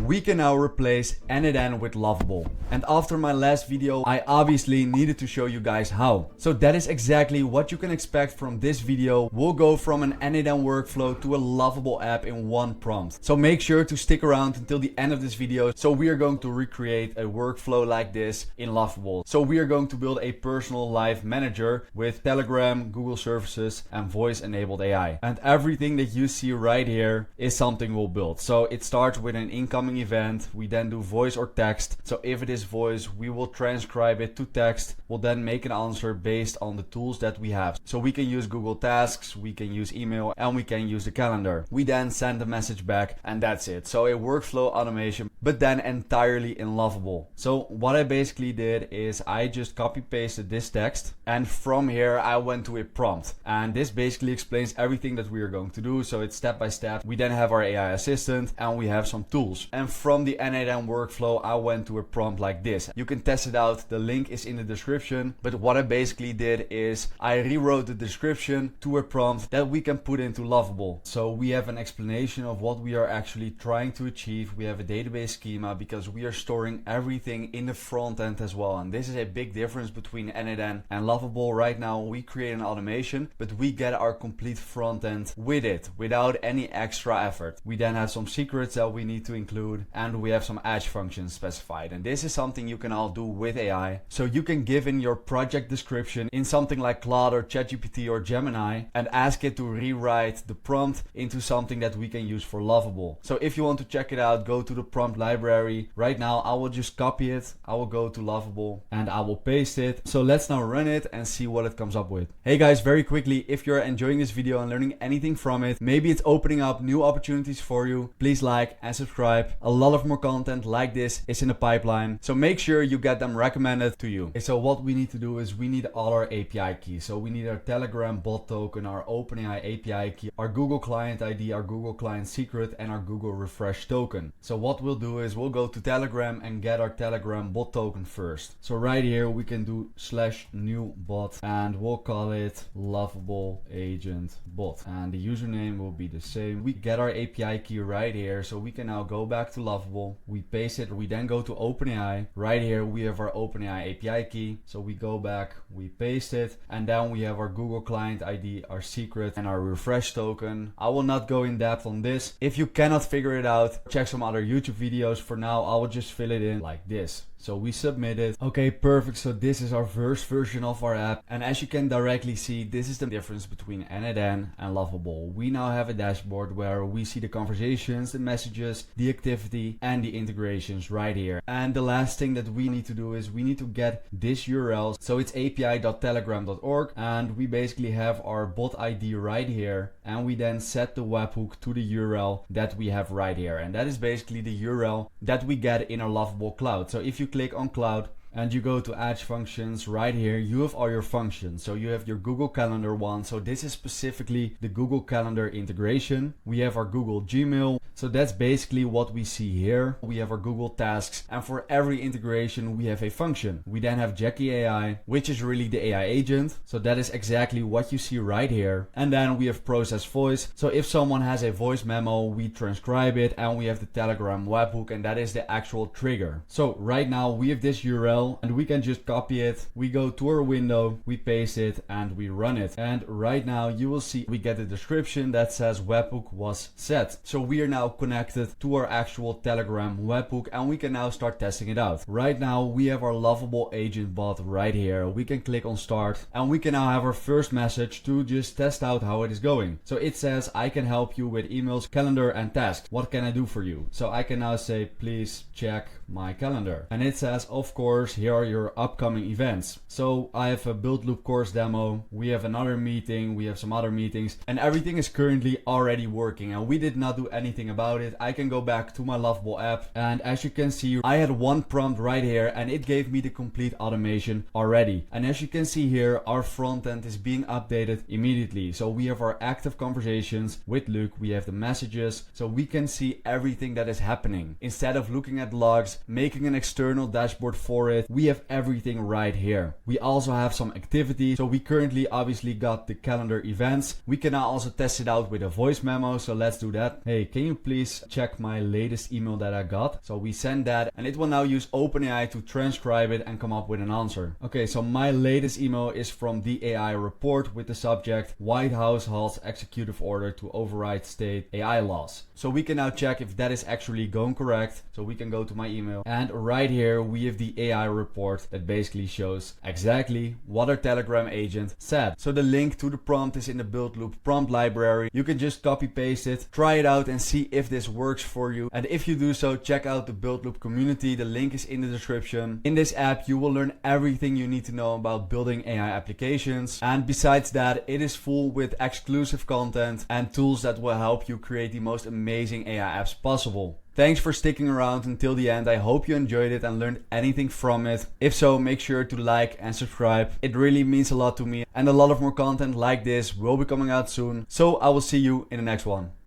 we can now replace n8n with Lovable. And after my last video, I obviously needed to show you guys how. So that is exactly what you can expect from this video. We'll go from an n8n workflow to a Lovable app in one prompt. So make sure to stick around until the end of this video. So we are going to recreate a workflow like this in Lovable. So we are going to build a personal live manager with Telegram, Google services, and voice enabled AI. And everything that you see right here is something we'll build. So it starts with an incoming event. We then do voice or text. So if it is voice, we will transcribe it to text. We'll then make an answer based on the tools that we have. So we can use Google Tasks, we can use email, and we can use the calendar. We then send the message back, and that's it. So a workflow automation, but then entirely in Lovable. So what I basically did is I just copy pasted this text, and from here I went to a prompt. And this basically explains everything that we are going to do. So it's step by step. We then have our AI assistant and we have some tools. And from the n8n workflow, I went to a prompt like this. You can test it out. The link is in the description. But what I basically did is I rewrote the description to a prompt that we can put into Lovable. So we have an explanation of what we are actually trying to achieve. We have a database schema because we are storing everything in the front end as well. And this is a big difference between n8n and Lovable. Right now we create an automation, but we get our complete front end with it without any extra effort. We then have some secrets that we need to include, and we have some edge functions specified. And this is something you can all do with AI. So you can give in your project description in something like Claude or ChatGPT or Gemini and ask it to rewrite the prompt into something that we can use for Lovable. So if you want to check it out, go to the prompt library. Right now I will just copy it. I will go to Lovable and I will paste it. So let's now run it and see what it comes up with. Hey guys, very quickly, if you're enjoying this video and learning anything from it, maybe it's opening up new opportunities for you, please like and subscribe. A lot of more content like this is in the pipeline, so make sure you get them recommended to you. Okay, so what we need to do is we need all our API keys. So we need our Telegram bot token, our OpenAI API key, our Google client ID, our Google client secret, and our Google refresh token. So what we'll do is we'll go to Telegram and get our Telegram bot token first. So right here we can do /new bot and we'll call it Lovable agent bot, and the username will be the same. We get our API key right here, so we can now go back to Lovable. We paste it. We then go to OpenAI. Right here we have our OpenAI API key. So we go back, we paste it, and then we have our Google client ID, our secret, and our refresh token. I will not go in depth on this. If you cannot figure it out, check some other YouTube videos. For now, I will just fill it in like this. So we submit it. Okay, perfect. So this is our first version of our app. And as you can directly see, this is the difference between n8n and Lovable. We now have a dashboard where we see the conversations, the messages, the activity, and the integrations right here. And the last thing that we need to do is we need to get this URL. So it's api.telegram.org. And we basically have our bot ID right here. And we then set the webhook to the URL that we have right here. And that is basically the URL that we get in our Lovable cloud. So if you click on cloud and you go to edge functions, right here you have all your functions. So you have your Google Calendar one. So this is specifically the Google Calendar integration. We have our Google Gmail. So that's basically what we see here. We have our Google Tasks, and for every integration we have a function. We then have Jackie AI, which is really the AI agent. So that is exactly what you see right here. And then we have process voice. So if someone has a voice memo, we transcribe it, and we have the Telegram webhook, and that is the actual trigger. So right now we have this URL and we can just copy it. We go to our window, we paste it, and we run it. And right now you will see we get a description that says webhook was set. So we are now connected to our actual Telegram webhook, and we can now start testing it out. Right now we have our Lovable agent bot right here. We can click on start, and we can now have our first message to just test out how it is going. So it says, I can help you with emails, calendar, and tasks. What can I do for you? So I can now say, please check my calendar. And it says, of course, here are your upcoming events. So I have a build loop course demo. We have another meeting. We have some other meetings, and everything is currently already working, and we did not do anything about it. I can go back to my Lovable app, and as you can see, I had one prompt right here and it gave me the complete automation already. And as you can see here, our front end is being updated immediately. So we have our active conversations with Luke. We have the messages, so we can see everything that is happening. Instead of looking at logs, making an external dashboard for it, it, we have everything right here. We also have some activity. So we currently obviously got the calendar events. We can now also test it out with a voice memo. So let's do that. Hey, can you please check my latest email that I got? So we send that and it will now use OpenAI to transcribe it and come up with an answer. Okay, so my latest email is from the AI report with the subject White House halts executive order to override state AI laws. So we can now check if that is actually going correct. So we can go to my email and right here we have the AI report that basically shows exactly what our Telegram agent said. So the link to the prompt is in the build loop prompt library. You can just copy paste it, try it out and see if this works for you. And if you do so, check out the build loop community. The link is in the description. In this app, you will learn everything you need to know about building AI applications. And besides that, it is full with exclusive content and tools that will help you create the most amazing AI apps possible. Thanks for sticking around until the end. I hope you enjoyed it and learned anything from it. If so, make sure to like and subscribe. It really means a lot to me and a lot of more content like this will be coming out soon. So I will see you in the next one.